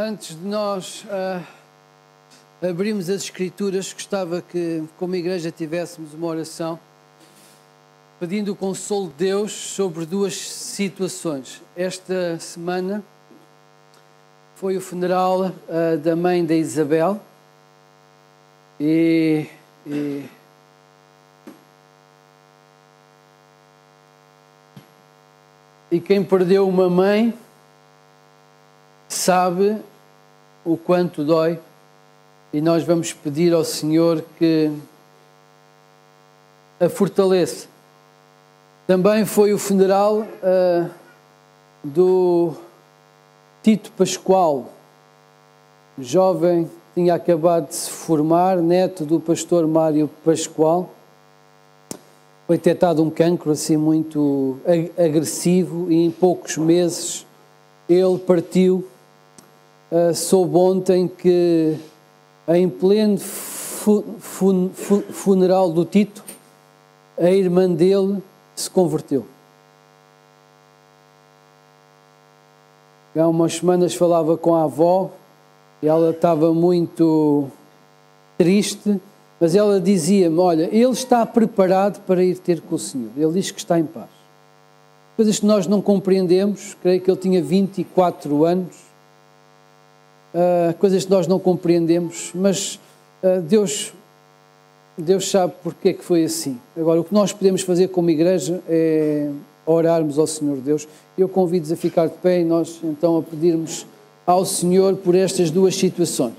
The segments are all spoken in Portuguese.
Antes de nós abrirmos as Escrituras, gostava que, como igreja, tivéssemos uma oração pedindo o consolo de Deus sobre duas situações. Esta semana foi o funeral da mãe da Isabel e quem perdeu uma mãe sabe o quanto dói, e nós vamos pedir ao Senhor que a fortaleça. Também foi o funeral do Tito Pascoal, jovem que tinha acabado de se formar, neto do pastor Mário Pascoal. Foi detectado um cancro assim muito agressivo e em poucos meses ele partiu. Soube ontem que em pleno funeral do Tito, a irmã dele se converteu. Há umas semanas falava com a avó e ela estava muito triste, mas ela dizia-me: olha, ele está preparado para ir ter com o Senhor, ele diz que está em paz. Coisas que nós não compreendemos, creio que ele tinha 24 anos, coisas que nós não compreendemos, mas Deus sabe porque é que foi assim. Agora, o que nós podemos fazer como igreja é orarmos ao Senhor Deus. Eu convido-vos a ficar de pé e nós então a pedirmos ao Senhor por estas duas situações.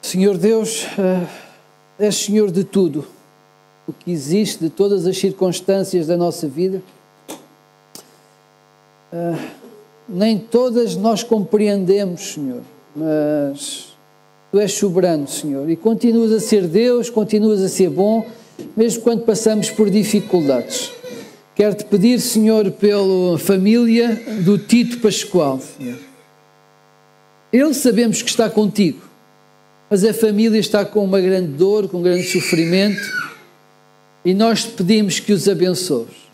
Senhor Deus, és Senhor de tudo o que existe, de todas as circunstâncias da nossa vida. Nem todas nós compreendemos, Senhor, mas Tu és soberano, Senhor, e continuas a ser Deus, continuas a ser bom, mesmo quando passamos por dificuldades. Quero-te pedir, Senhor, pela família do Tito Pascoal, Senhor. Ele sabemos que está contigo, mas a família está com uma grande dor, com um grande sofrimento, e nós te pedimos que os abençoes,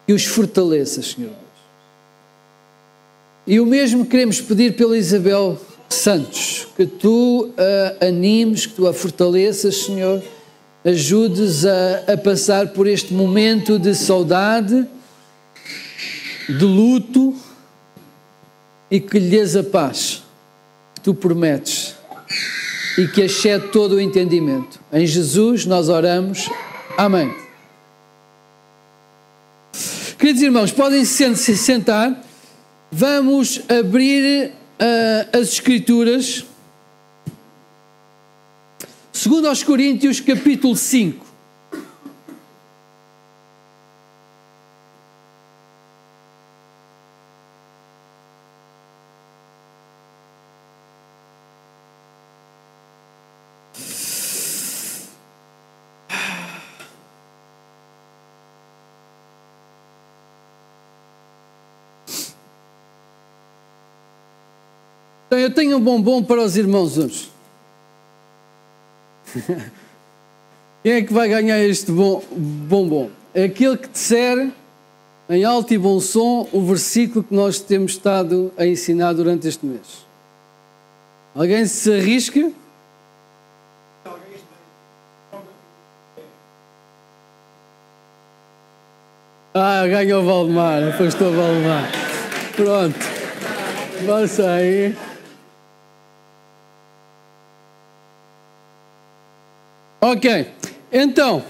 que os fortaleças, Senhor. E o mesmo queremos pedir pela Isabel Santos, que Tu a animes, que Tu a fortaleças, Senhor, ajudes a passar por este momento de saudade, de luto, e que lhe dês a paz que Tu prometes e que excede todo o entendimento. Em Jesus nós oramos. Amém. Queridos irmãos, podem se sentar. Vamos abrir as Escrituras. 2 aos Coríntios, capítulo 5. Então, eu tenho um bombom para os irmãos hoje. Quem é que vai ganhar este bombom? É aquele que disser em alto e bom som o versículo que nós temos estado a ensinar durante este mês. Alguém se arrisca? Ganhou o Valdemar, afastou o Valdemar. Pronto, passa aí. Ok, então,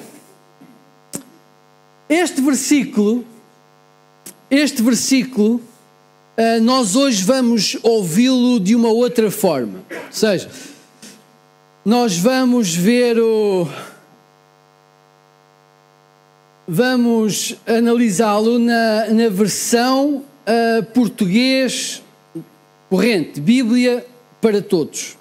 este versículo, nós hoje vamos ouvi-lo de uma outra forma. Ou seja, nós vamos vamos analisá-lo na versão português corrente, Bíblia para todos.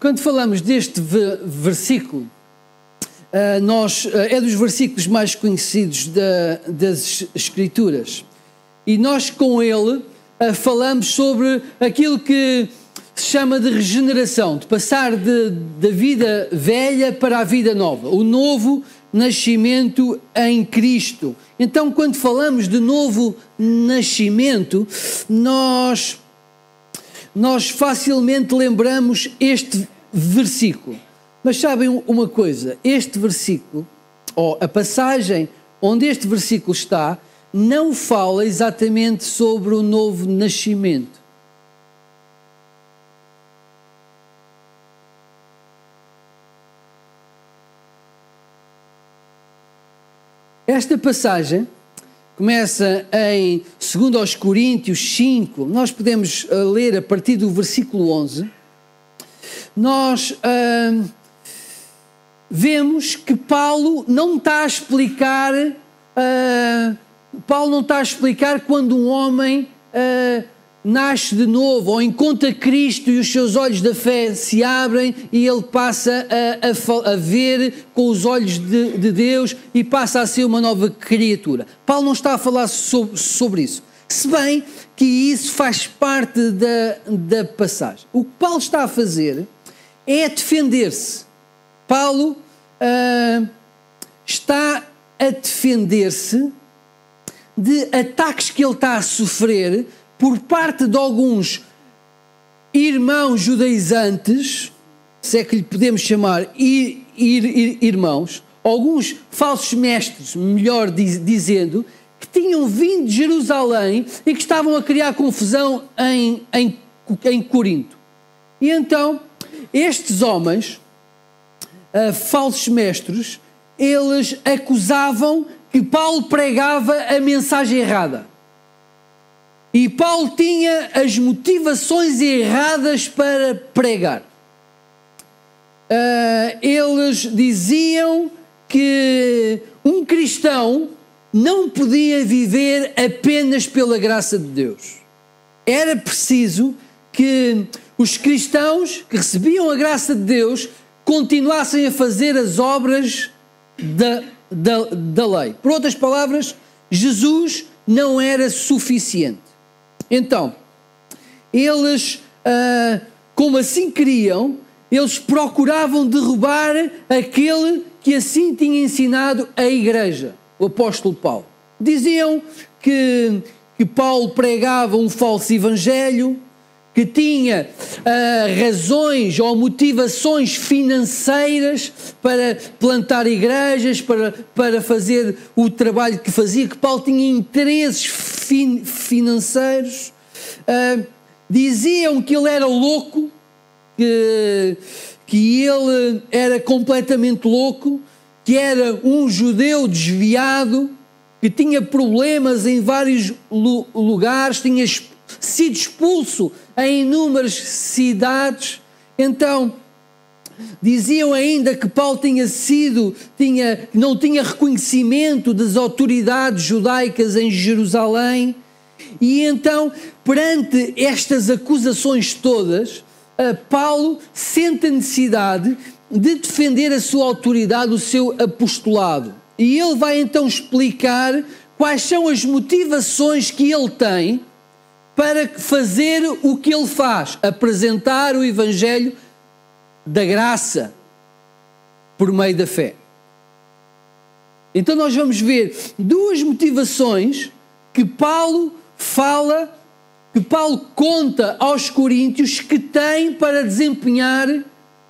quando falamos deste versículo, é dos versículos mais conhecidos das Escrituras. E nós com ele falamos sobre aquilo que se chama de regeneração, de passar da vida velha para a vida nova, o novo nascimento em Cristo. Então, quando falamos de novo nascimento, nós facilmente lembramos este versículo. Mas sabem uma coisa? Este versículo, ou a passagem onde este versículo está, não fala exatamente sobre o novo nascimento. Esta passagem começa em 2 Coríntios 5, nós podemos ler a partir do versículo 11, nós vemos que Paulo não está a explicar quando um homem nasce de novo ou encontra Cristo e os seus olhos da fé se abrem e ele passa a ver com os olhos de Deus e passa a ser uma nova criatura. Paulo não está a falar sobre isso, se bem que isso faz parte da passagem. O que Paulo está a fazer é defender-se. Paulo está a defender-se de ataques que ele está a sofrer por parte de alguns irmãos judaizantes, se é que lhe podemos chamar irmãos, alguns falsos mestres, melhor dizendo, que tinham vindo de Jerusalém e que estavam a criar confusão em Corinto. E então, estes homens, falsos mestres, eles acusavam que Paulo pregava a mensagem errada. E Paulo tinha as motivações erradas para pregar. Eles diziam que um cristão não podia viver apenas pela graça de Deus. Era preciso que os cristãos que recebiam a graça de Deus continuassem a fazer as obras da lei. Por outras palavras, Jesus não era suficiente. Então, eles, como assim queriam, eles procuravam derrubar aquele que assim tinha ensinado a igreja, o apóstolo Paulo. Diziam que Paulo pregava um falso evangelho, que tinha razões ou motivações financeiras para plantar igrejas, para fazer o trabalho que fazia, que Paulo tinha interesses financeiros. Diziam que ele era louco, que ele era completamente louco, que era um judeu desviado, que tinha problemas em vários lugares, tinha sido expulso em inúmeras cidades. Então, diziam ainda que Paulo não tinha reconhecimento das autoridades judaicas em Jerusalém. E então, perante estas acusações todas, Paulo sente a necessidade de defender a sua autoridade, o seu apostolado. E ele vai então explicar quais são as motivações que ele tem para fazer o que ele faz, apresentar o Evangelho da graça por meio da fé. Então nós vamos ver duas motivações que Paulo fala, que Paulo conta aos coríntios que tem para desempenhar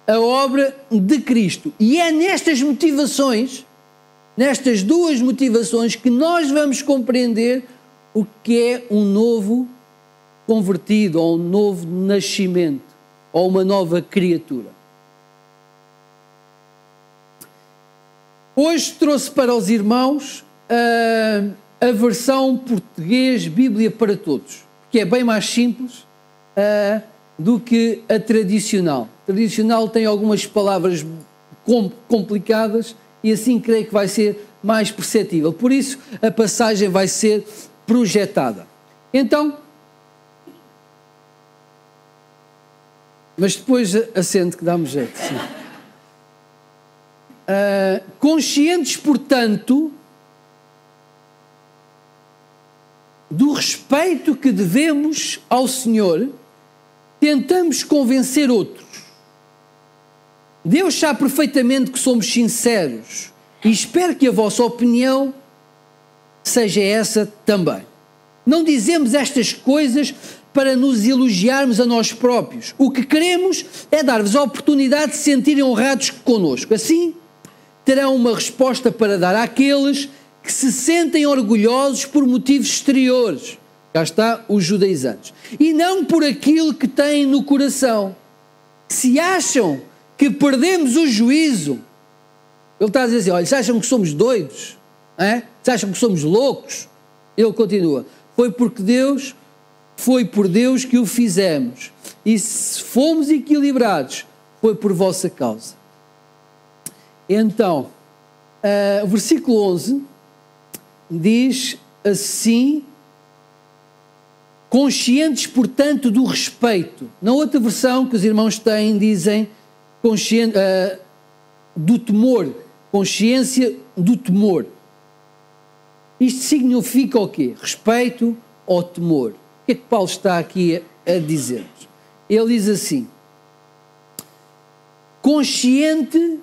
a obra de Cristo. E é nestas motivações, nestas duas motivações, que nós vamos compreender o que é um novo convertido, ou um novo nascimento, ou uma nova criatura. Hoje trouxe para os irmãos a versão português Bíblia para Todos, que é bem mais simples do que a tradicional. A tradicional tem algumas palavras complicadas e assim creio que vai ser mais perceptível. Por isso a passagem vai ser projetada. Então, Mas depois assente que dá-me jeito. Conscientes, portanto, do respeito que devemos ao Senhor, tentamos convencer outros. Deus sabe perfeitamente que somos sinceros e espero que a vossa opinião seja essa também. Não dizemos estas coisas para nos elogiarmos a nós próprios. O que queremos é dar-vos a oportunidade de se sentirem honrados connosco. Assim, terão uma resposta para dar àqueles que se sentem orgulhosos por motivos exteriores. Cá está os judaizantes. E não por aquilo que têm no coração. Se acham que perdemos o juízo, ele está a dizer assim, olha, se acham que somos doidos, se acham que somos loucos, ele continua, foi por Deus que o fizemos, e se fomos equilibrados, foi por vossa causa. Então, o versículo 11 diz assim, conscientes, portanto, do respeito. Na outra versão que os irmãos têm, dizem do temor, consciência do temor. Isto significa o quê? Respeito ao temor. O que é que Paulo está aqui a dizer-nos? Ele diz assim, consciente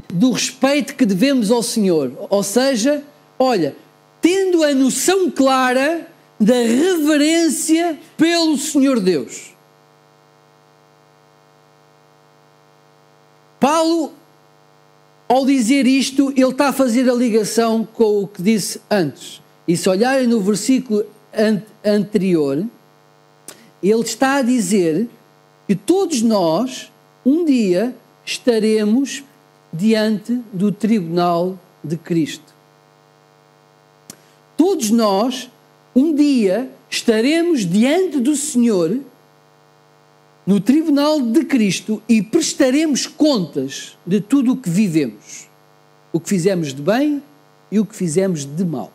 do respeito que devemos ao Senhor, ou seja, olha, tendo a noção clara da reverência pelo Senhor Deus. Paulo, ao dizer isto, ele está a fazer a ligação com o que disse antes. E se olharem no versículo anterior, ele está a dizer que todos nós, um dia, estaremos diante do tribunal de Cristo. Todos nós, um dia, estaremos diante do Senhor no tribunal de Cristo e prestaremos contas de tudo o que vivemos, o que fizemos de bem e o que fizemos de mal.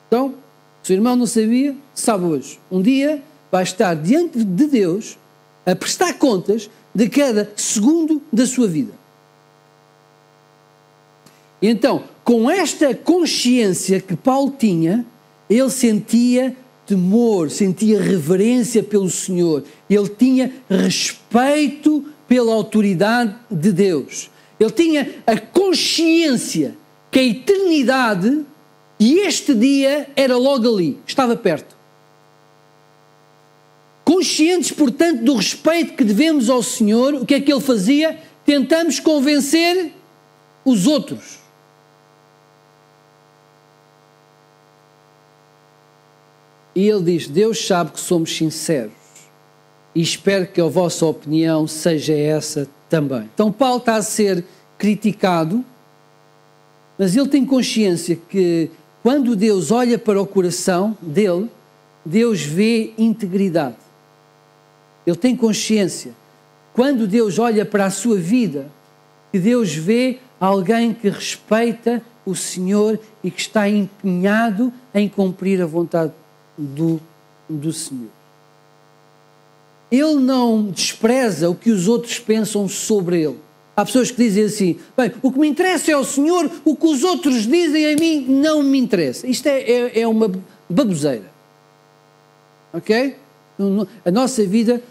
Então, se o irmão não sabia, sabe hoje. Um dia vai estar diante de Deus a prestar contas de cada segundo da sua vida. E então, com esta consciência que Paulo tinha, ele sentia temor, sentia reverência pelo Senhor, ele tinha respeito pela autoridade de Deus, ele tinha a consciência que a eternidade e este dia era logo ali, estava perto. Conscientes, portanto, do respeito que devemos ao Senhor, o que é que ele fazia? Tentamos convencer os outros. E ele diz, Deus sabe que somos sinceros e espero que a vossa opinião seja essa também. Então Paulo está a ser criticado, mas ele tem consciência que quando Deus olha para o coração dele, Deus vê integridade. Ele tem consciência. Quando Deus olha para a sua vida, que Deus vê alguém que respeita o Senhor e que está empenhado em cumprir a vontade do Senhor. Ele não despreza o que os outros pensam sobre ele. Há pessoas que dizem assim, bem, o que me interessa é o Senhor, o que os outros dizem a mim não me interessa. Isto é uma baboseira. Ok? A nossa vida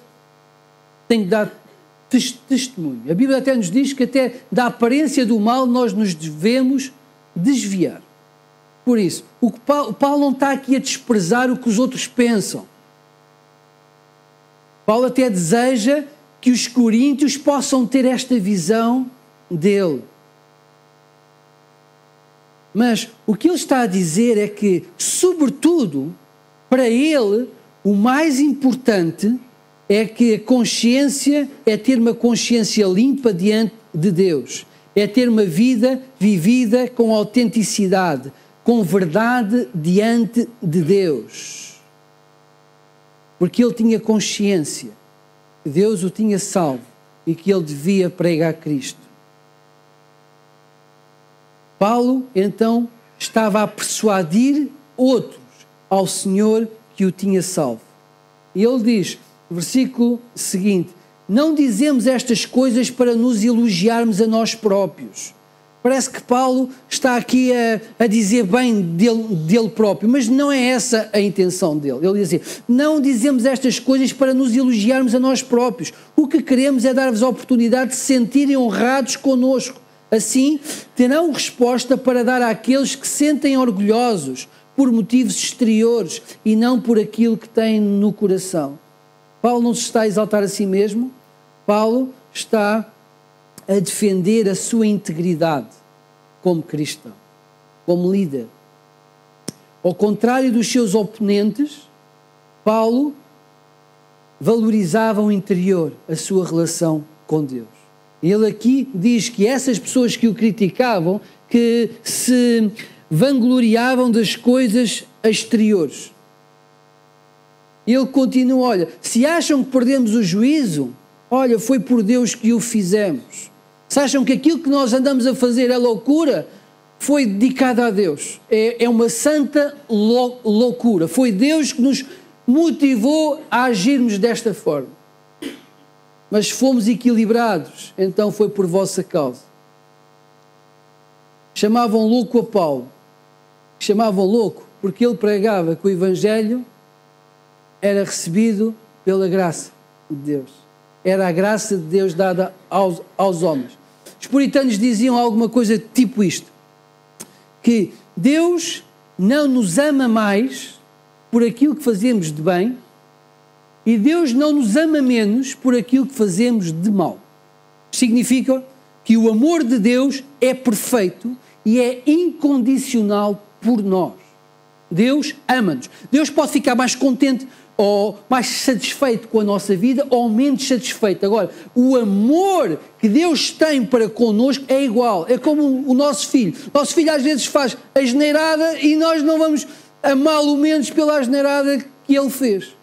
tem que dar testemunho. A Bíblia até nos diz que até da aparência do mal nós nos devemos desviar. Por isso, o Paulo não está aqui a desprezar o que os outros pensam. Paulo até deseja que os coríntios possam ter esta visão dele. Mas o que ele está a dizer é que, sobretudo, para ele, o mais importante é que a consciência é ter uma consciência limpa diante de Deus. É ter uma vida vivida com autenticidade, com verdade diante de Deus. Porque ele tinha consciência que Deus o tinha salvo e que ele devia pregar Cristo. Paulo, então, estava a persuadir outros ao Senhor que o tinha salvo. E ele diz, Versículo seguinte: não dizemos estas coisas para nos elogiarmos a nós próprios. Parece que Paulo está aqui a dizer bem dele próprio, mas não é essa a intenção dele. Ele diz assim: não dizemos estas coisas para nos elogiarmos a nós próprios. O que queremos é dar-vos a oportunidade de se sentirem honrados connosco. Assim, terão resposta para dar àqueles que se sentem orgulhosos por motivos exteriores e não por aquilo que têm no coração. Paulo não se está a exaltar a si mesmo. Paulo está a defender a sua integridade como cristão, como líder. Ao contrário dos seus oponentes, Paulo valorizava o interior, a sua relação com Deus. Ele aqui diz que essas pessoas que o criticavam, que se vangloriavam das coisas exteriores. Ele continua: olha, se acham que perdemos o juízo, olha, foi por Deus que o fizemos. Se acham que aquilo que nós andamos a fazer é loucura, foi dedicado a Deus. É uma santa loucura. Foi Deus que nos motivou a agirmos desta forma. Mas se fomos equilibrados, então foi por vossa causa. Chamavam louco a Paulo. Chamavam louco porque ele pregava que o Evangelho era recebido pela graça de Deus. Era a graça de Deus dada aos homens. Os puritanos diziam alguma coisa tipo isto: que Deus não nos ama mais por aquilo que fazemos de bem e Deus não nos ama menos por aquilo que fazemos de mal. Significa que o amor de Deus é perfeito e é incondicional por nós. Deus ama-nos. Deus pode ficar mais contente ou mais satisfeito com a nossa vida, ou menos satisfeito. Agora, o amor que Deus tem para connosco é igual. É como o nosso filho. O nosso filho às vezes faz a asneirada e nós não vamos amá-lo menos pela asneirada que ele fez.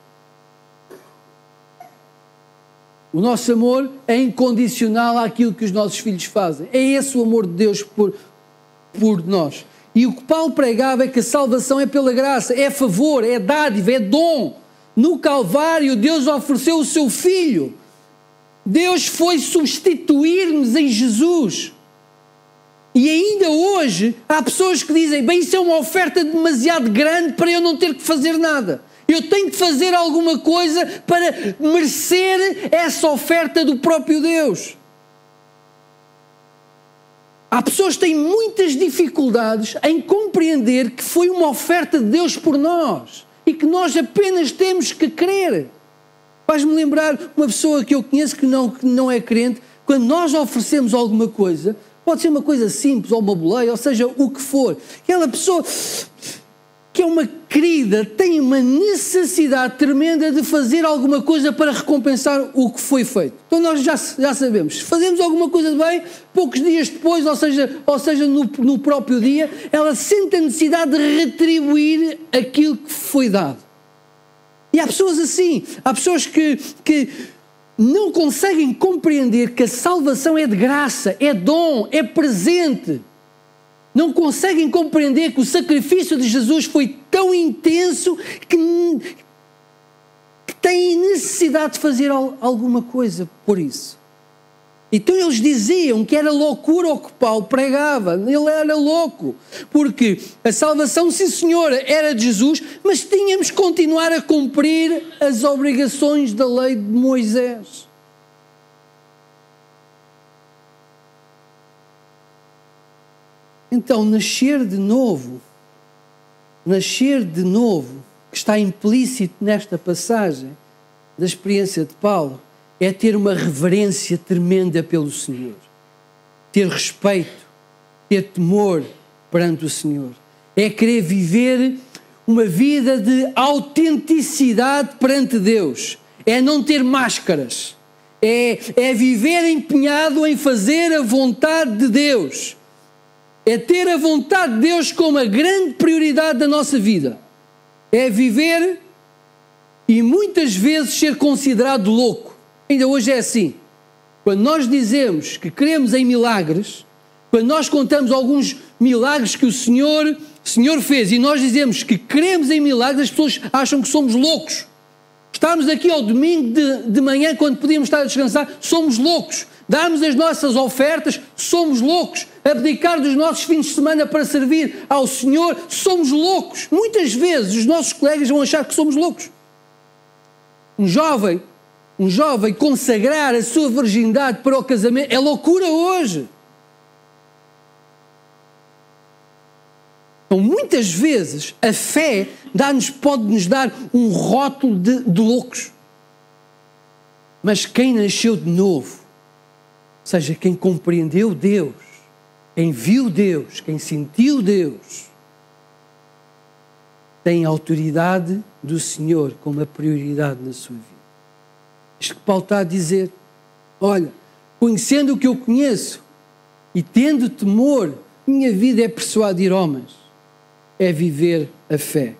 O nosso amor é incondicional àquilo que os nossos filhos fazem. É esse o amor de Deus por nós. E o que Paulo pregava é que a salvação é pela graça, é favor, é dádiva, é dom. No Calvário, Deus ofereceu o seu Filho. Deus foi substituir-nos em Jesus. E ainda hoje, há pessoas que dizem: bem, isso é uma oferta demasiado grande para eu não ter que fazer nada. Eu tenho que fazer alguma coisa para merecer essa oferta do próprio Deus. Há pessoas que têm muitas dificuldades em compreender que foi uma oferta de Deus por nós. E que nós apenas temos que crer. Faz-me lembrar uma pessoa que eu conheço que não é crente. Quando nós oferecemos alguma coisa, pode ser uma coisa simples, ou uma boleia, ou seja, o que for. Aquela pessoa que é uma querida tem uma necessidade tremenda de fazer alguma coisa para recompensar o que foi feito. Então nós já sabemos, se fazemos alguma coisa de bem, poucos dias depois, ou seja no próprio dia, ela sente a necessidade de retribuir aquilo que foi dado. E há pessoas assim, há pessoas que não conseguem compreender que a salvação é de graça, é dom, é presente. Não conseguem compreender que o sacrifício de Jesus foi tão intenso que têm necessidade de fazer alguma coisa por isso. Então eles diziam que era loucura o que Paulo pregava. Ele era louco. Porque a salvação, sim senhor, era de Jesus, mas tínhamos que continuar a cumprir as obrigações da lei de Moisés. Então, nascer de novo, que está implícito nesta passagem da experiência de Paulo, é ter uma reverência tremenda pelo Senhor, ter respeito, ter temor perante o Senhor, é querer viver uma vida de autenticidade perante Deus, é não ter máscaras, é viver empenhado em fazer a vontade de Deus, é ter a vontade de Deus como a grande prioridade da nossa vida, é viver e muitas vezes ser considerado louco. Ainda hoje é assim. Quando nós dizemos que cremos em milagres, quando nós contamos alguns milagres que o Senhor fez e nós dizemos que cremos em milagres, as pessoas acham que somos loucos. Estarmos aqui ao domingo de manhã, quando podíamos estar a descansar, somos loucos. Darmos as nossas ofertas, somos loucos. Abdicar dos nossos fins de semana para servir ao Senhor, somos loucos. Muitas vezes os nossos colegas vão achar que somos loucos. Um jovem consagrar a sua virgindade para o casamento é loucura hoje. Então, muitas vezes, a fé pode-nos dar um rótulo de loucos. Mas quem nasceu de novo, ou seja, quem compreendeu Deus, quem viu Deus, quem sentiu Deus, tem a autoridade do Senhor como a prioridade na sua vida. Isto que Paulo está a dizer: olha, conhecendo o que eu conheço e tendo temor, minha vida é persuadir homens, é viver a fé.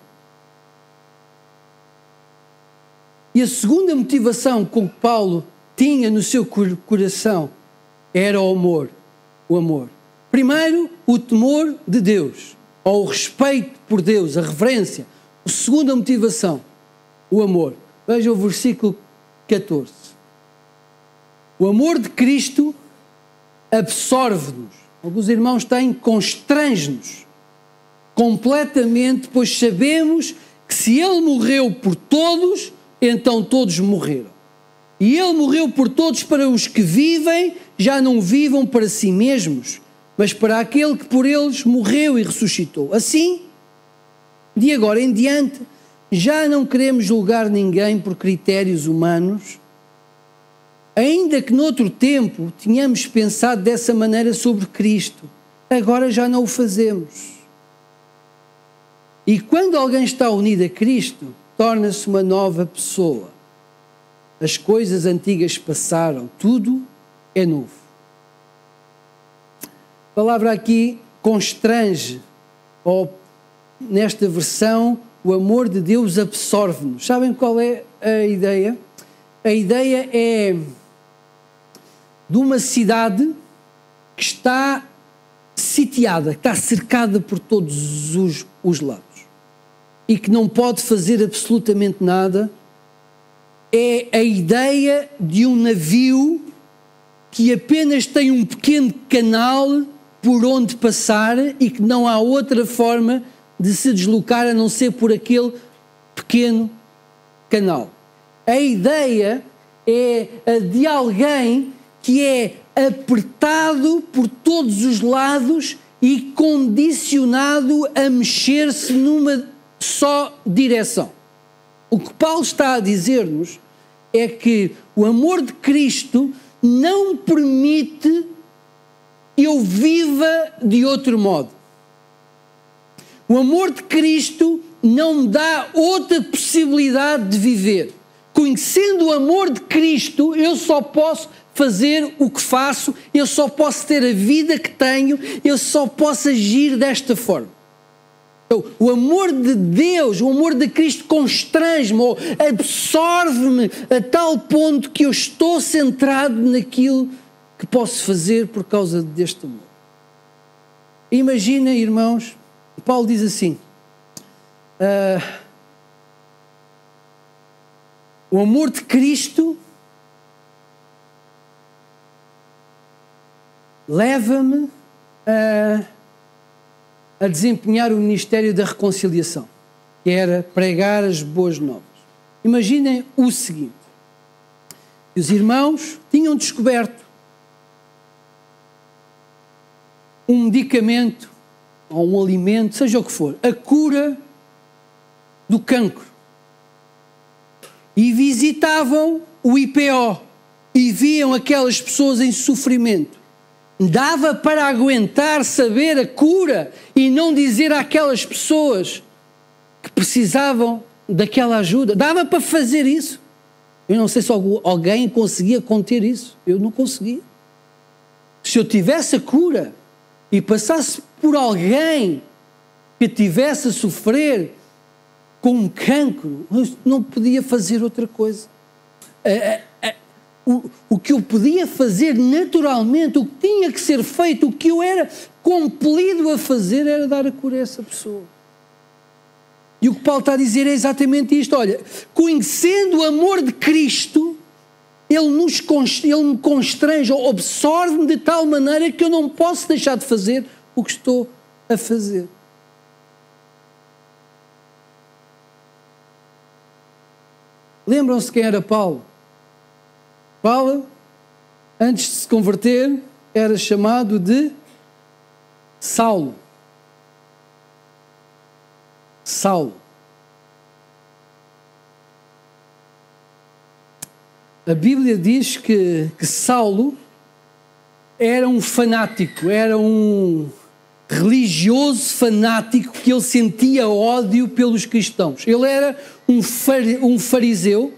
E a segunda motivação com que Paulo tinha no seu coração era o amor. O amor. Primeiro, o temor de Deus, ou o respeito por Deus, a reverência. A segunda motivação, o amor. Veja o versículo 14. O amor de Cristo absorve-nos. Alguns irmãos têm, constrange-nos completamente, pois sabemos que se Ele morreu por todos, então todos morreram. E Ele morreu por todos para os que vivem, já não vivam para si mesmos, mas para aquele que por eles morreu e ressuscitou. Assim, de agora em diante, já não queremos julgar ninguém por critérios humanos, ainda que noutro tempo tínhamos pensado dessa maneira sobre Cristo, agora já não o fazemos. E quando alguém está unido a Cristo, torna-se uma nova pessoa. As coisas antigas passaram, tudo é novo. A palavra aqui constrange, ou nesta versão, o amor de Deus absorve-nos. Sabem qual é a ideia? A ideia é de uma cidade que está sitiada, que está cercada por todos os lados e que não pode fazer absolutamente nada. É a ideia de um navio que apenas tem um pequeno canal por onde passar e que não há outra forma de se deslocar a não ser por aquele pequeno canal. A ideia é a de alguém que é apertado por todos os lados e condicionado a mexer-se numa só direção. O que Paulo está a dizer-nos é que o amor de Cristo não permite que eu viva de outro modo. O amor de Cristo não me dá outra possibilidade de viver. Conhecendo o amor de Cristo, eu só posso fazer o que faço, eu só posso ter a vida que tenho, eu só posso agir desta forma. Então, o amor de Deus, o amor de Cristo constrange-me ou absorve-me a tal ponto que eu estou centrado naquilo que posso fazer por causa deste amor. Imagina, irmãos, Paulo diz assim, o amor de Cristo leva-me a desempenhar o ministério da reconciliação, que era pregar as boas novas. Imaginem o seguinte: os irmãos tinham descoberto um medicamento ou um alimento, seja o que for, a cura do cancro, e visitavam o IPO e viam aquelas pessoas em sofrimento. Dava para aguentar saber a cura e não dizer àquelas pessoas que precisavam daquela ajuda? Dava para fazer isso? Eu não sei se alguém conseguia conter isso. Eu não conseguia. Se eu tivesse a cura e passasse por alguém que tivesse a sofrer com um cancro, eu não podia fazer outra coisa. O que eu podia fazer naturalmente, o que tinha que ser feito, o que eu era compelido a fazer era dar a cura a essa pessoa. E o que Paulo está a dizer é exatamente isto. Olha, conhecendo o amor de Cristo, Ele me constrange, ou absorve-me de tal maneira que eu não posso deixar de fazer o que estou a fazer. Lembram-se quem era Paulo? Paulo, antes de se converter, era chamado de Saulo. Saulo. A Bíblia diz que Saulo era um fanático, era um religioso fanático, que ele sentia ódio pelos cristãos. Ele era um fariseu,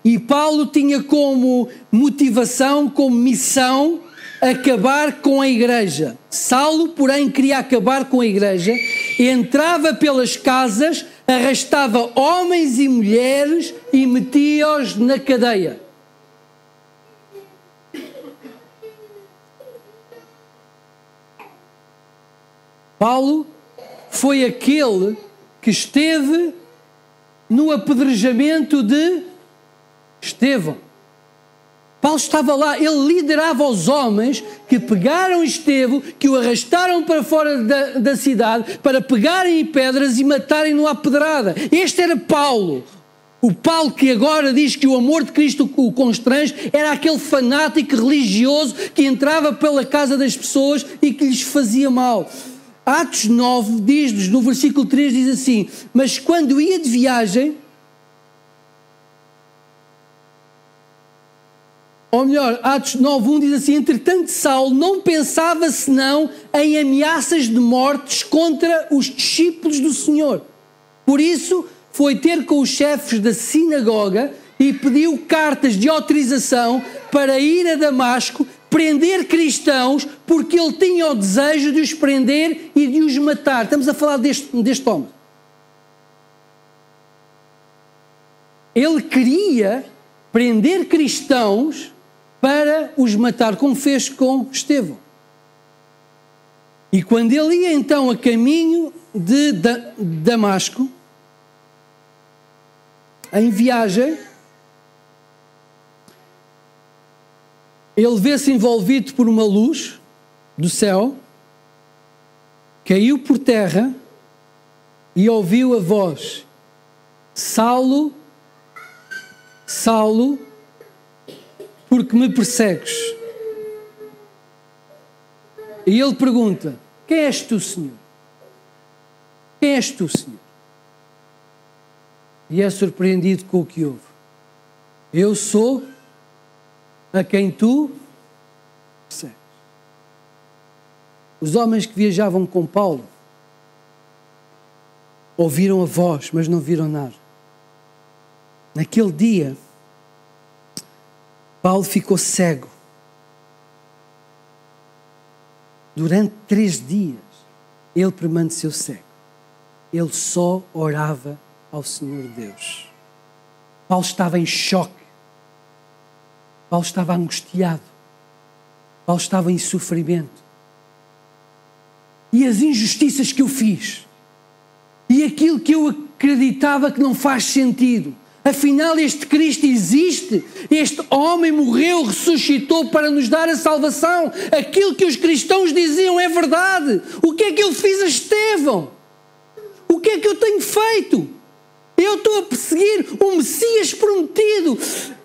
e Paulo tinha como motivação, como missão, acabar com a igreja. Saulo, porém, queria acabar com a igreja, entrava pelas casas, arrastava homens e mulheres e metia-os na cadeia. Paulo foi aquele que esteve no apedrejamento de Estevão. Paulo estava lá, ele liderava os homens que pegaram Estevão, que o arrastaram para fora da cidade, para pegarem em pedras e matarem-no à pedrada. Este era Paulo. O Paulo que agora diz que o amor de Cristo o constrange, era aquele fanático religioso que entrava pela casa das pessoas e que lhes fazia mal. Atos 9 diz-nos, no versículo 3, diz assim: mas quando ia de viagem, ou melhor, Atos 9:1 diz assim: entretanto Saulo não pensava senão em ameaças de mortes contra os discípulos do Senhor. Por isso foi ter com os chefes da sinagoga e pediu cartas de autorização para ir a Damasco prender cristãos, porque ele tinha o desejo de os prender e de os matar. Estamos a falar deste homem. Ele queria prender cristãos para os matar, como fez com Estevão. E quando ele ia então a caminho de Damasco, em viagem, ele vê-se envolvido por uma luz do céu, caiu por terra e ouviu a voz: Saulo, Saulo, porque me persegues? E ele pergunta: quem és tu, Senhor? Quem és tu, Senhor? E é surpreendido com o que ouve: eu sou a quem tu persegues. Os homens que viajavam com Paulo ouviram a voz, mas não viram nada. Naquele dia, Paulo ficou cego. Durante 3 dias, ele permaneceu cego. Ele só orava ao Senhor Deus. Paulo estava em choque. Paulo estava angustiado. Paulo estava em sofrimento. E as injustiças que eu fiz, e aquilo que eu acreditava que não faz sentido, afinal este Cristo existe, este homem morreu, ressuscitou para nos dar a salvação, aquilo que os cristãos diziam é verdade. O que é que ele fez a Estevão? O que é que eu tenho feito? Eu estou a perseguir o Messias prometido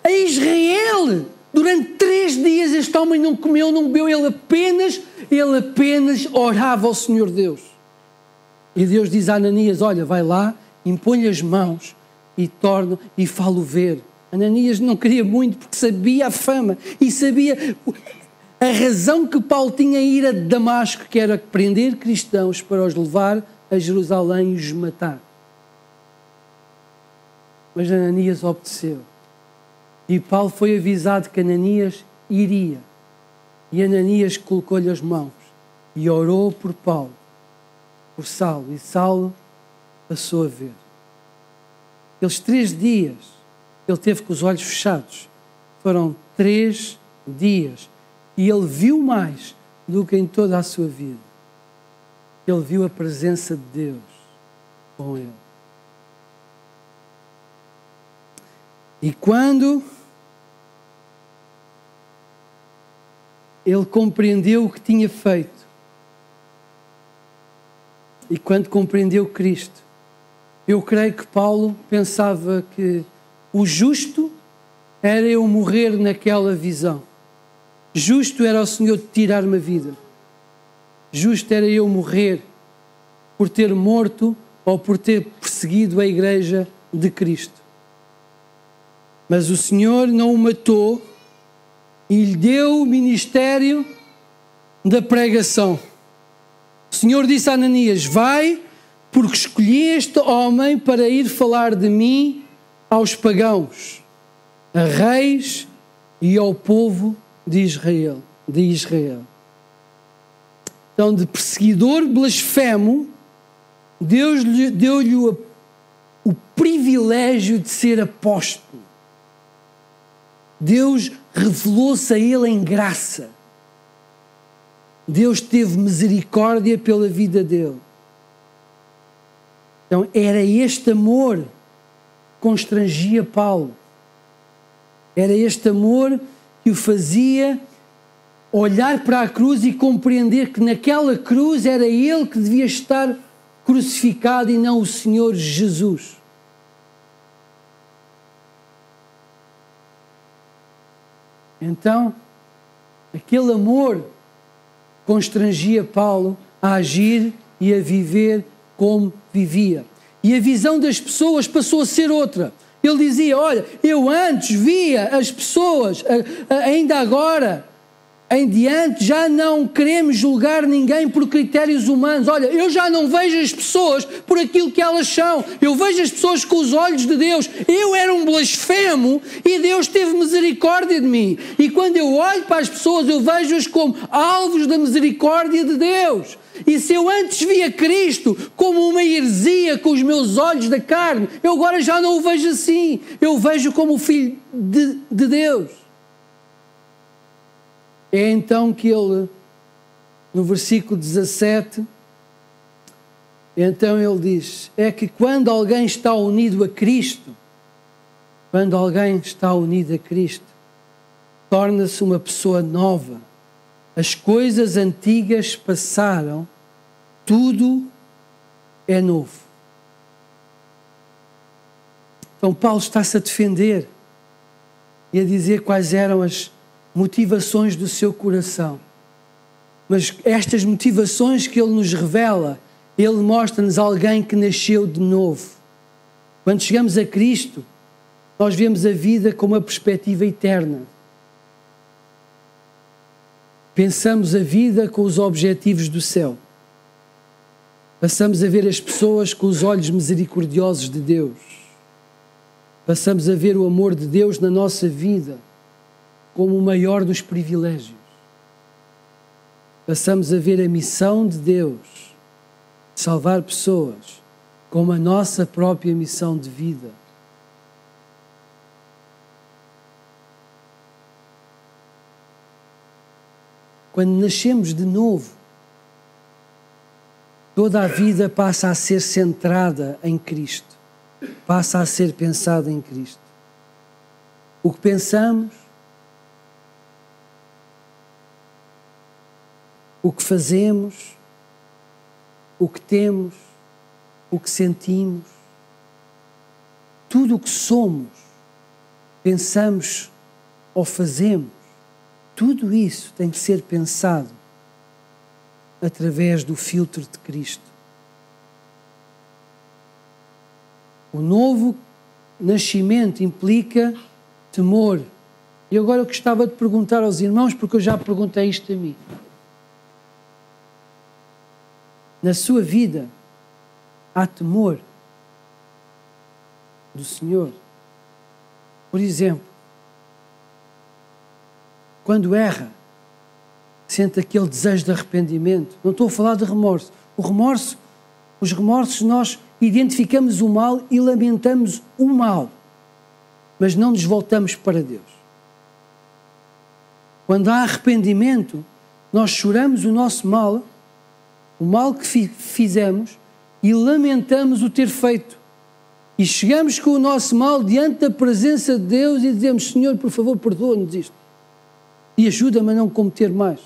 a Israel. Durante 3 dias este homem não comeu, não bebeu, ele apenas orava ao Senhor Deus. E Deus diz a Ananias: olha, vai lá, impõe as mãos e falo ver. Ananias não queria muito, porque sabia a fama e sabia a razão que Paulo tinha em ir a Damasco, que era prender cristãos para os levar a Jerusalém e os matar. Mas Ananias obedeceu. E Paulo foi avisado que Ananias iria. E Ananias colocou-lhe as mãos e orou por Paulo, por Saulo. E Saulo passou a ver. Aqueles 3 dias, ele teve com os olhos fechados. Foram 3 dias. E ele viu mais do que em toda a sua vida. Ele viu a presença de Deus. com Ele. E quando ele compreendeu o que tinha feito, e quando compreendeu Cristo, eu creio que Paulo pensava que o justo era eu morrer naquela visão. Justo era o Senhor tirar-me a vida. Justo era eu morrer por ter morto ou por ter perseguido a igreja de Cristo. Mas o Senhor não o matou e lhe deu o ministério da pregação. O Senhor disse a Ananias: vai, porque escolhi este homem para ir falar de mim aos pagãos, a reis e ao povo de Israel. Então, de perseguidor blasfemo, Deus deu-lhe o privilégio de ser apóstolo. Deus revelou-se a ele em graça. Deus teve misericórdia pela vida dele. Então, era este amor que constrangia Paulo. Era este amor que o fazia olhar para a cruz e compreender que naquela cruz era ele que devia estar crucificado e não o Senhor Jesus. Então, aquele amor constrangia Paulo a agir e a viver como vivia. E a visão das pessoas passou a ser outra. Ele dizia: olha, eu antes via as pessoas, ainda agora, em diante, já não queremos julgar ninguém por critérios humanos. Olha, eu já não vejo as pessoas por aquilo que elas são. Eu vejo as pessoas com os olhos de Deus. Eu era um blasfemo e Deus teve misericórdia de mim. E quando eu olho para as pessoas, eu vejo-as como alvos da misericórdia de Deus. E se eu antes via Cristo como uma heresia com os meus olhos da carne, eu agora já não o vejo assim. Eu vejo como o Filho de Deus. É então que ele, no versículo 17, então ele diz, é que quando alguém está unido a Cristo, torna-se uma pessoa nova. As coisas antigas passaram, tudo é novo. Então Paulo está-se a defender e a dizer quais eram as motivações do seu coração. Mas estas motivações que ele nos revela, ele mostra-nos alguém que nasceu de novo. Quando chegamos a Cristo, nós vemos a vida com uma perspectiva eterna. Pensamos a vida com os objetivos do céu. Passamos a ver as pessoas com os olhos misericordiosos de Deus. Passamos a ver o amor de Deus na nossa vida como o maior dos privilégios. Passamos a ver a missão de Deus de salvar pessoas como a nossa própria missão de vida. Quando nascemos de novo, toda a vida passa a ser centrada em Cristo, passa a ser pensada em Cristo. O que pensamos, o que fazemos, o que temos, o que sentimos, tudo o que somos, pensamos ou fazemos, tudo isso tem que ser pensado através do filtro de Cristo. O novo nascimento implica temor. E agora eu gostava de perguntar aos irmãos, porque eu já perguntei isto a mim. Na sua vida, há temor do Senhor? Por exemplo, quando erra, sente aquele desejo de arrependimento. Não estou a falar de remorso. Os remorsos, nós identificamos o mal e lamentamos o mal, mas não nos voltamos para Deus. Quando há arrependimento, nós choramos o nosso mal, o mal que fizemos, e lamentamos o ter feito. E chegamos com o nosso mal diante da presença de Deus e dizemos: Senhor, por favor, perdoa-nos isto. E ajuda-me a não cometer mais.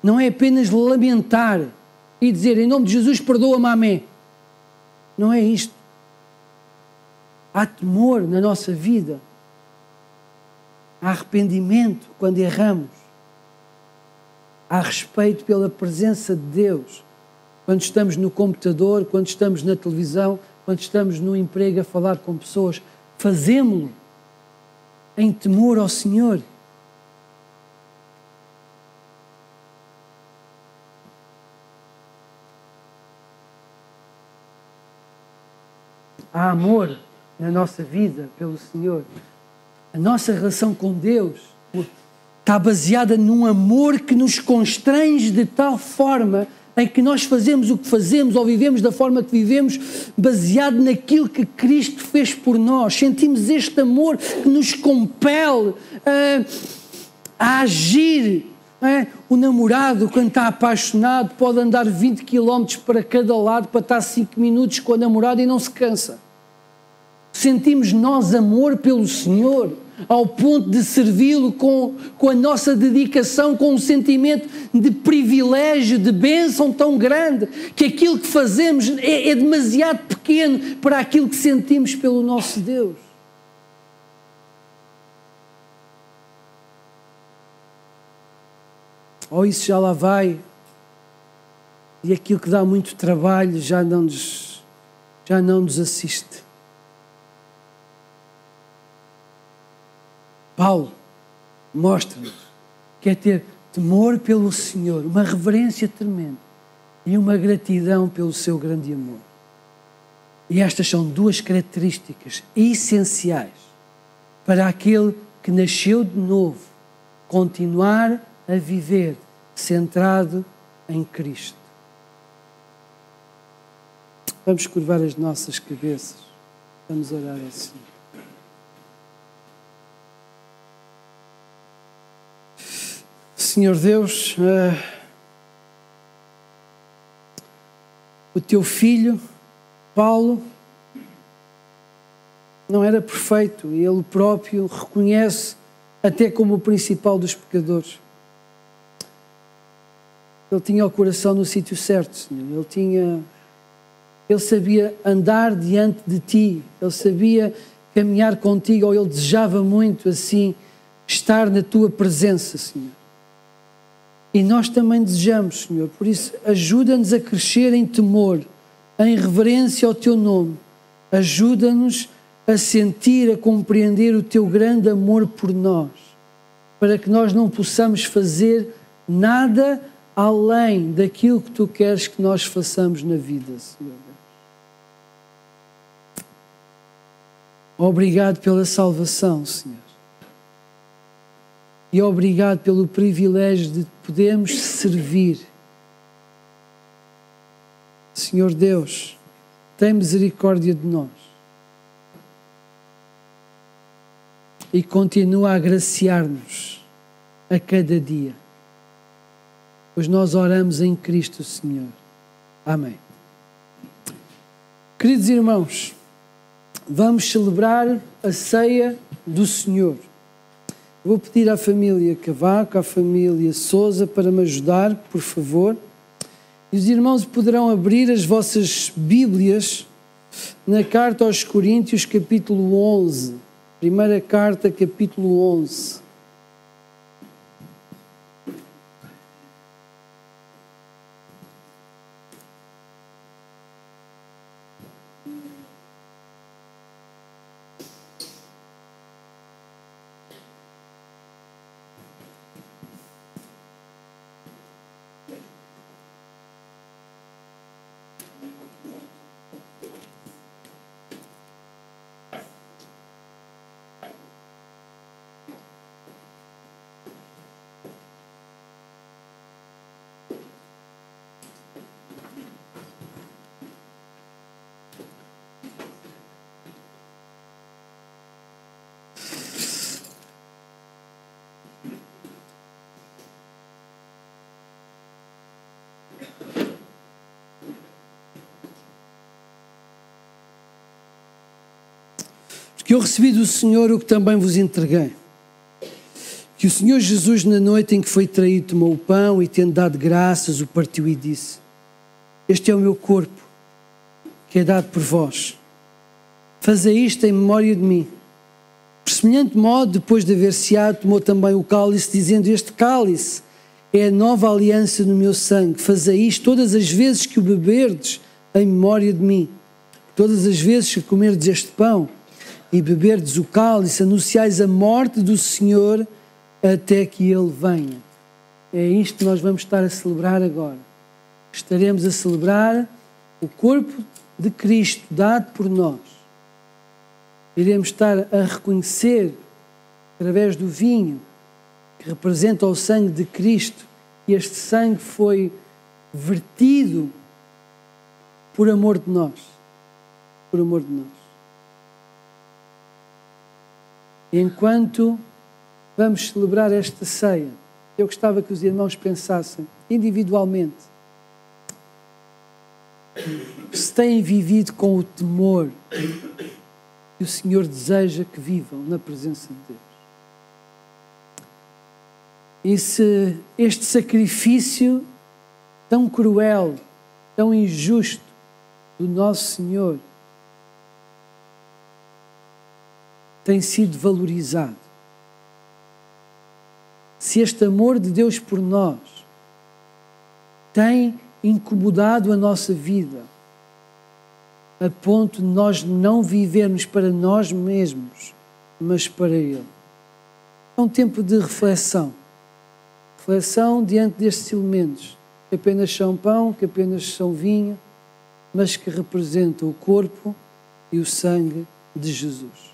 Não é apenas lamentar e dizer: em nome de Jesus, perdoa-me, amém. Não é isto. Há temor na nossa vida. Há arrependimento quando erramos. Há respeito pela presença de Deus. Quando estamos no computador, quando estamos na televisão, quando estamos no emprego a falar com pessoas, fazemo-lo em temor ao Senhor. Há amor na nossa vida pelo Senhor. A nossa relação com Deus está baseada num amor que nos constrange de tal forma em que nós fazemos o que fazemos ou vivemos da forma que vivemos, baseado naquilo que Cristo fez por nós. Sentimos este amor que nos compele a agir. O namorado, quando está apaixonado, pode andar 20 km para cada lado para estar 5 minutos com a namorada e não se cansa. Sentimos nós amor pelo Senhor, ao ponto de servi-lo com a nossa dedicação, com um sentimento de privilégio, de bênção tão grande, que aquilo que fazemos é demasiado pequeno para aquilo que sentimos pelo nosso Deus. Ou isso já lá vai, e aquilo que dá muito trabalho já não nos assiste. Paulo mostra-nos que é ter temor pelo Senhor, uma reverência tremenda e uma gratidão pelo seu grande amor. E estas são duas características essenciais para aquele que nasceu de novo, continuar a viver centrado em Cristo. Vamos curvar as nossas cabeças, vamos orar ao Senhor. Senhor Deus, o teu filho, Paulo, não era perfeito e ele próprio reconhece até como o principal dos pecadores. Ele tinha o coração no sítio certo, Senhor. Ele sabia andar diante de Ti, ele sabia caminhar contigo, ou ele desejava muito assim estar na Tua presença, Senhor. E nós também desejamos, Senhor, por isso ajuda-nos a crescer em temor, em reverência ao Teu nome. Ajuda-nos a sentir, a compreender o Teu grande amor por nós, para que nós não possamos fazer nada além daquilo que Tu queres que nós façamos na vida, Senhor. Obrigado pela salvação, Senhor. E obrigado pelo privilégio de podermos servir. Senhor Deus, tem misericórdia de nós. E continua a agraciar-nos a cada dia. Pois nós oramos em Cristo, Senhor. Amém. Queridos irmãos, vamos celebrar a ceia do Senhor. Vou pedir à família Cavaco, à família Sousa para me ajudar, por favor. E os irmãos poderão abrir as vossas Bíblias na carta aos Coríntios, capítulo 11. Primeira carta, capítulo 11. que eu recebi do Senhor o que também vos entreguei. Que o Senhor Jesus, na noite em que foi traído, tomou o pão e, tendo dado graças, o partiu e disse: este é o meu corpo, que é dado por vós. Fazei isto em memória de mim. Por semelhante modo, depois de haver ceado, tomou também o cálice, dizendo: este cálice é a nova aliança no meu sangue. Fazei isto todas as vezes que o beberdes em memória de mim. Todas as vezes que comerdes este pão e beberdes o cálice, anunciais a morte do Senhor até que Ele venha. É isto que nós vamos estar a celebrar agora. Estaremos a celebrar o corpo de Cristo dado por nós. Iremos estar a reconhecer, através do vinho, que representa o sangue de Cristo, e este sangue foi vertido por amor de nós. Por amor de nós. Enquanto vamos celebrar esta ceia, eu gostava que os irmãos pensassem individualmente se têm vivido com o temor que o Senhor deseja que vivam na presença de Deus. E se este sacrifício tão cruel, tão injusto do nosso Senhor tem sido valorizado. Se este amor de Deus por nós tem incomodado a nossa vida a ponto de nós não vivermos para nós mesmos, mas para Ele. É um tempo de reflexão. Reflexão diante destes elementos, que apenas são pão, que apenas são vinho, mas que representam o corpo e o sangue de Jesus.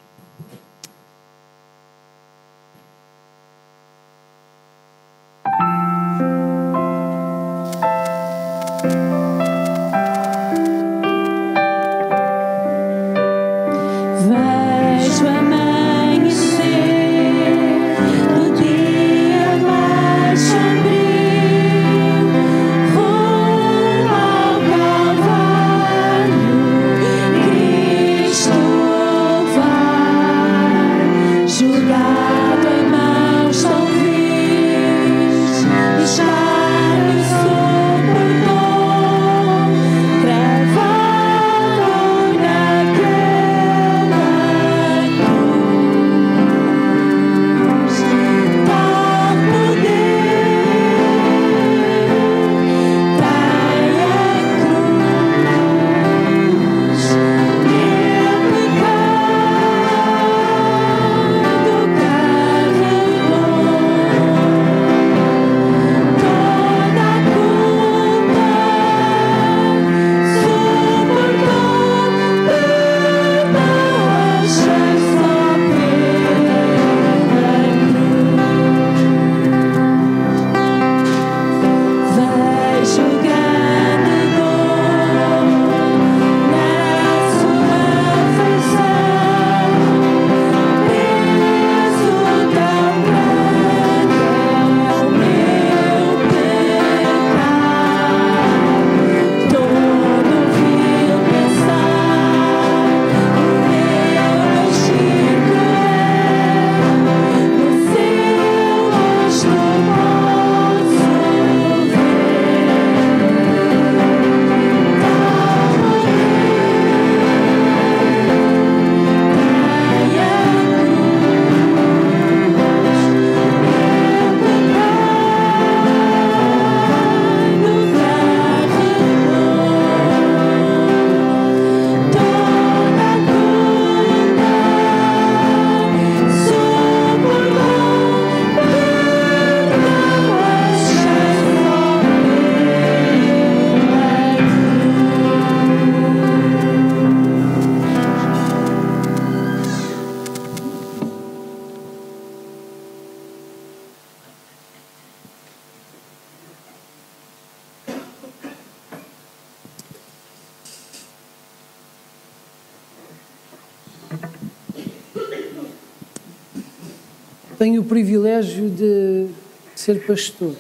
Tenho o privilégio de ser pastor.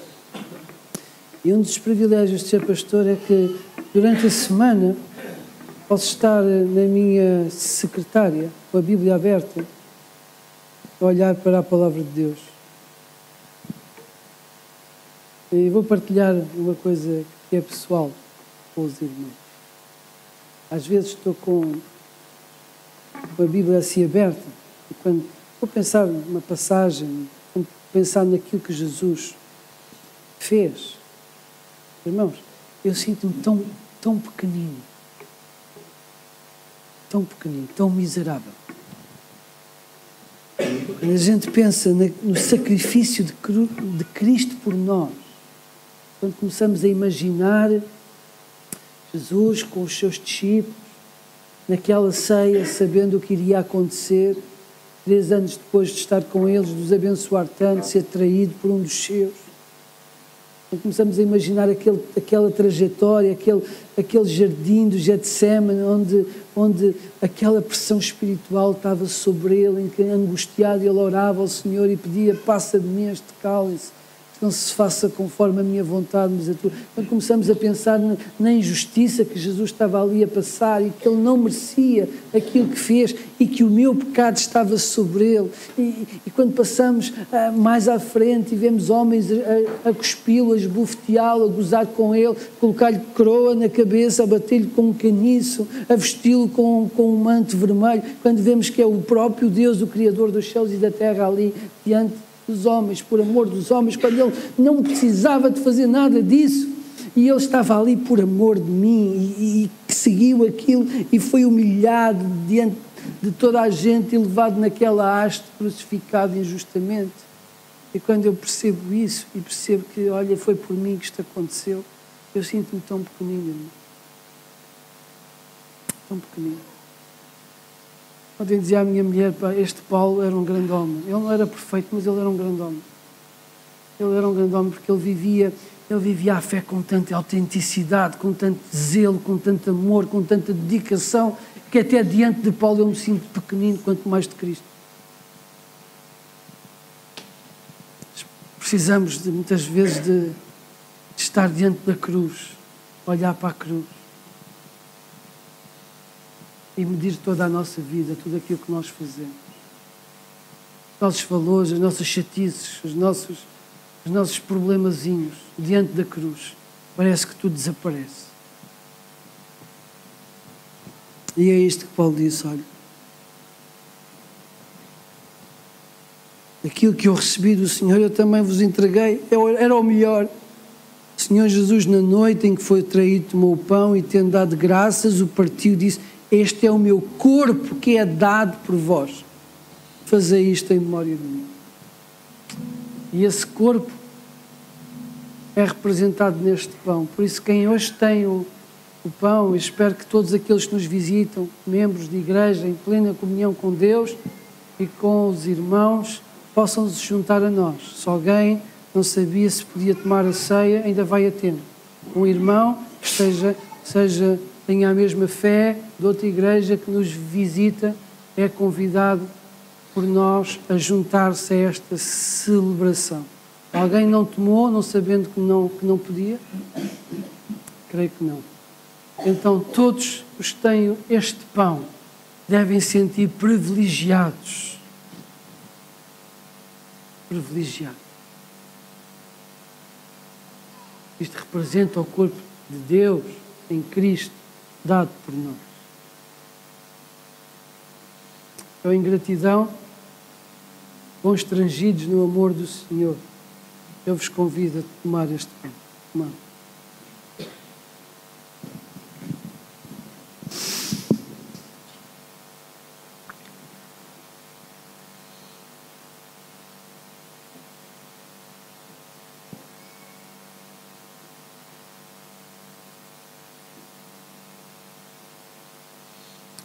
E um dos privilégios de ser pastor é que durante a semana Posso estar na minha secretária, com a Bíblia aberta, a olhar para a Palavra de Deus. E vou partilhar uma coisa que é pessoal com os irmãos. Às vezes estou com a Bíblia assim aberta, e quando vou pensar numa passagem, quando pensar naquilo que Jesus fez, irmãos, eu sinto-me tão pequenino, tão miserável. Quando a gente pensa no sacrifício de Cristo por nós, quando começamos a imaginar Jesus com os seus discípulos, naquela ceia, sabendo o que iria acontecer, 3 anos depois de estar com eles, de os abençoar tanto, ser traído por um dos seus. Quando começamos a imaginar aquela trajetória, aquele jardim do Getsemane, onde aquela pressão espiritual estava sobre ele, em que angustiado ele orava ao Senhor e pedia: passa de mim este cálice, não se faça conforme a minha vontade, mas a tua. Quando começamos a pensar na injustiça que Jesus estava ali a passar e que ele não merecia aquilo que fez e que o meu pecado estava sobre ele, e quando passamos mais à frente e vemos homens a cuspi-lo, a esbofeteá-lo, a gozar com ele, colocar-lhe coroa na cabeça, a bater-lhe com um caniço, a vesti-lo com um manto vermelho, quando vemos que é o próprio Deus, o Criador dos céus e da terra, ali diante dos homens, por amor dos homens, quando ele não precisava de fazer nada disso, e ele estava ali por amor de mim, e seguiu aquilo e foi humilhado diante de toda a gente e levado naquela haste, crucificado injustamente. E quando eu percebo isso e percebo que, olha, foi por mim que isto aconteceu, eu sinto-me tão pequenino, irmão. Tão pequenino. Ontem dizia à minha mulher: pá, este Paulo era um grande homem. Ele não era perfeito, mas ele era um grande homem. Ele era um grande homem porque ele vivia a fé com tanta autenticidade, com tanto zelo, com tanto amor, com tanta dedicação, que até diante de Paulo eu me sinto pequenino, quanto mais de Cristo. Precisamos muitas vezes de estar diante da cruz, olhar para a cruz e medir toda a nossa vida, tudo aquilo que nós fazemos. Os nossos valores, as nossas chatices, os nossos problemazinhos, diante da cruz. Parece que tudo desaparece. E é isto que Paulo disse: olha, aquilo que eu recebi do Senhor eu também vos entreguei, era o melhor. O Senhor Jesus, na noite em que foi traído, tomou o pão e, tendo dado graças, o partiu e disse: este é o meu corpo que é dado por vós. Fazei isto em memória de mim. E esse corpo é representado neste pão. Por isso, quem hoje tem o pão, eu espero que todos aqueles que nos visitam, membros de igreja, em plena comunhão com Deus e com os irmãos, possam se juntar a nós. Se alguém não sabia se podia tomar a ceia, ainda vai a tempo. Um irmão que tenha a mesma fé, de outra igreja, que nos visita, é convidado por nós a juntar-se a esta celebração. Alguém não tomou, não sabendo que não podia? Creio que não. Então todos os que têm este pão devem sentir privilegiados. Privilegiados. Isto representa o corpo de Deus em Cristo, dado por nós. Então, em gratidão, constrangidos no amor do Senhor, eu vos convido a tomar este pão. Tomar.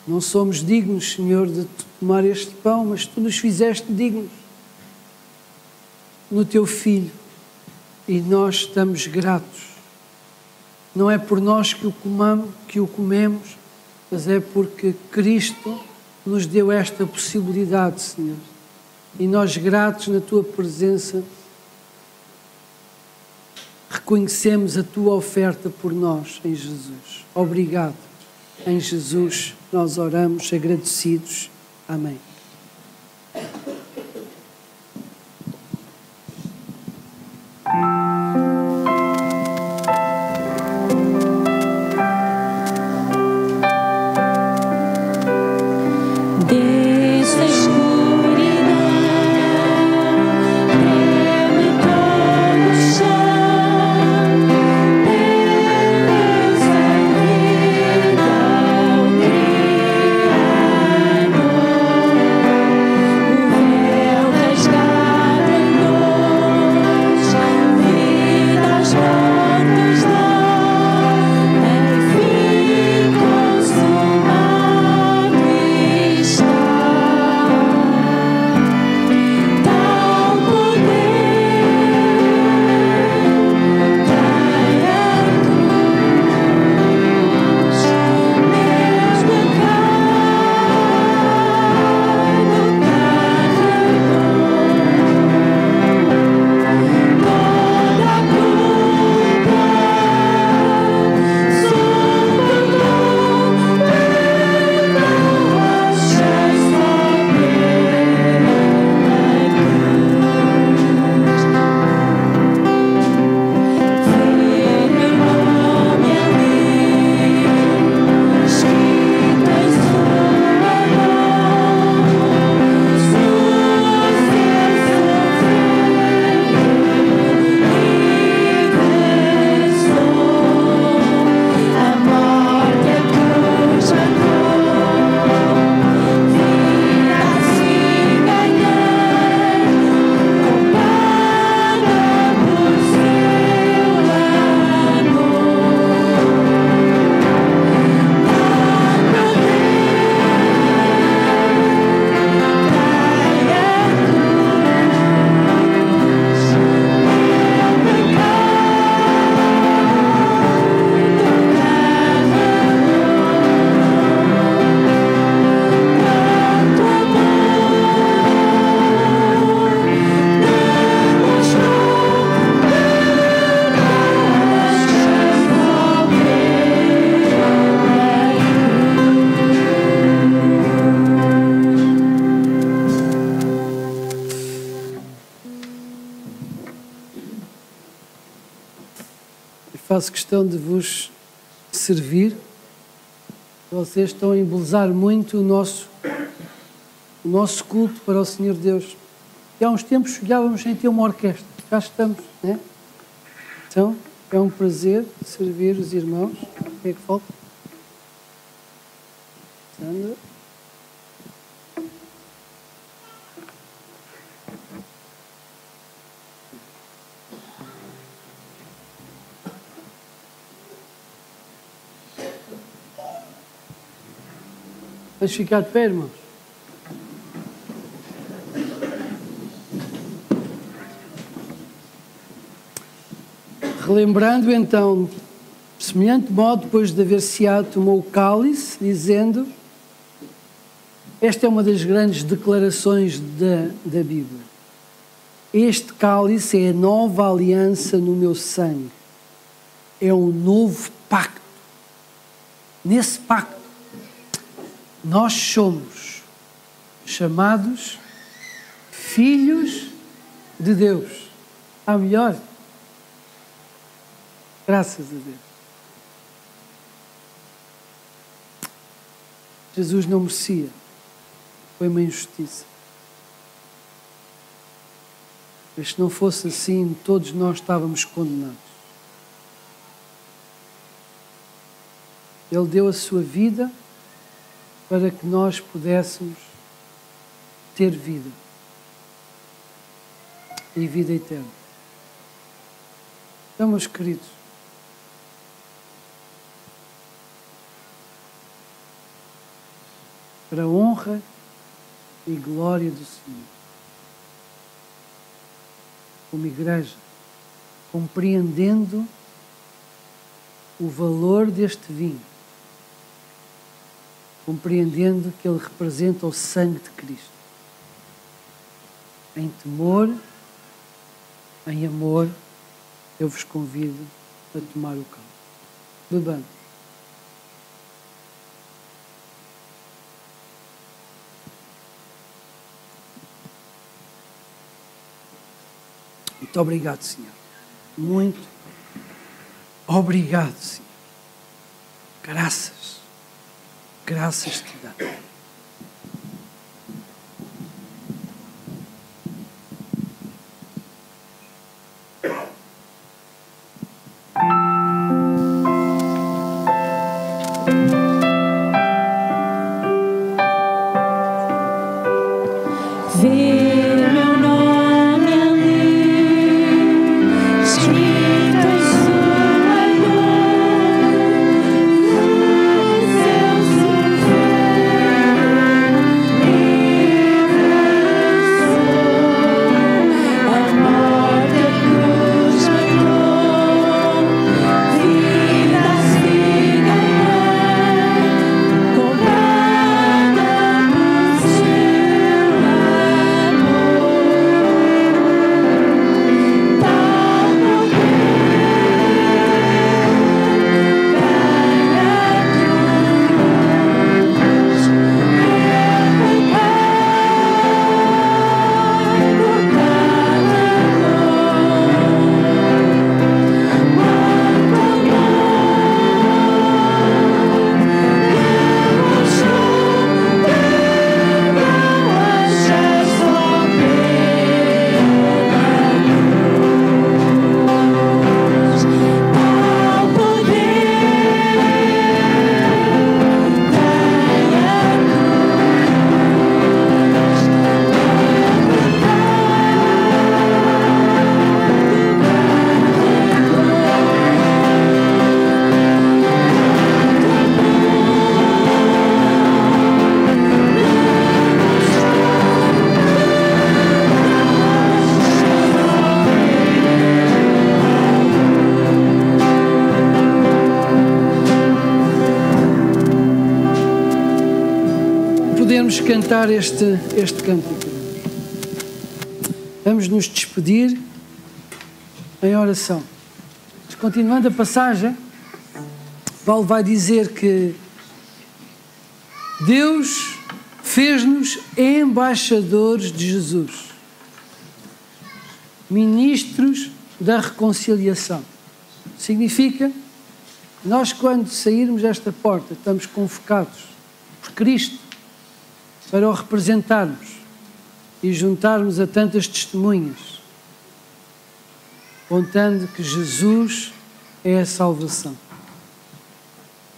Não somos dignos, Senhor, de tomar este pão, mas Tu nos fizeste dignos no Teu Filho e nós estamos gratos. Não é por nós que o comemos, mas é porque Cristo nos deu esta possibilidade, Senhor. E nós, gratos na Tua presença, reconhecemos a Tua oferta por nós em Jesus. Obrigado. Em Jesus nós oramos agradecidos. Amém. Faço questão de vos servir. Vocês estão a embelezar muito o nosso culto para o Senhor Deus. E há uns tempos chegávamos sem ter uma orquestra. Cá estamos, né? Então, é um prazer servir os irmãos. Quem é que falta? Sandra. Vamos ficar de pé, irmãos. Relembrando então, de semelhante modo, depois de haver ceado, tomou o cálice, dizendo: esta é uma das grandes declarações da Bíblia. Este cálice é a nova aliança no meu sangue. É um novo pacto. Nesse pacto, nós somos chamados filhos de Deus. Há melhor? Graças a Deus. Jesus não merecia. Foi uma injustiça. Mas se não fosse assim, todos nós estávamos condenados. Ele deu a sua vida para que nós pudéssemos ter vida e vida eterna. Então, meus queridos, para a honra e glória do Senhor, como igreja, compreendendo o valor deste vinho, compreendendo que ele representa o sangue de Cristo. Em temor, em amor, eu vos convido a tomar o cálice. Bebamos. Muito obrigado, Senhor. Muito obrigado, Senhor. Graças. Graças te damos. Cantar este cântico. Vamos nos despedir em oração. Mas, continuando a passagem, Paulo vai dizer que Deus fez-nos embaixadores de Jesus, ministros da reconciliação. Significa que nós, quando sairmos desta porta, estamos convocados por Cristo para o representarmos e juntarmos a tantas testemunhas, contando que Jesus é a salvação.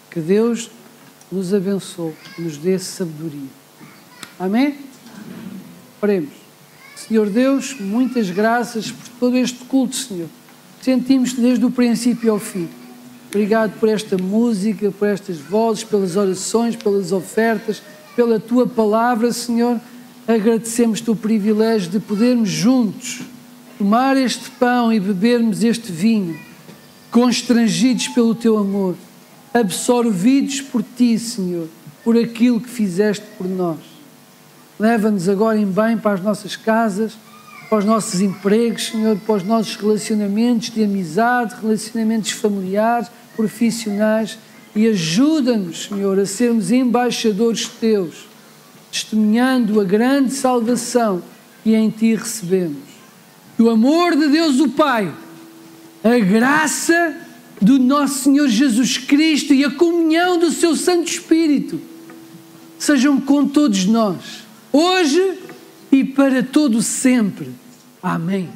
Que Deus nos abençoe, nos dê sabedoria. Amém? Oremos. Senhor Deus, muitas graças por todo este culto, Senhor. Sentimos-te desde o princípio ao fim. Obrigado por esta música, por estas vozes, pelas orações, pelas ofertas, pela Tua palavra, Senhor. Agradecemos-te o privilégio de podermos juntos tomar este pão e bebermos este vinho, constrangidos pelo Teu amor, absorvidos por Ti, Senhor, por aquilo que fizeste por nós. Leva-nos agora em bem para as nossas casas, para os nossos empregos, Senhor, para os nossos relacionamentos de amizade, relacionamentos familiares, profissionais, e ajuda-nos, Senhor, a sermos embaixadores Teus, testemunhando a grande salvação que em Ti recebemos. Que o amor de Deus o Pai, a graça do nosso Senhor Jesus Cristo e a comunhão do Seu Santo Espírito sejam com todos nós, hoje e para todo sempre. Amém.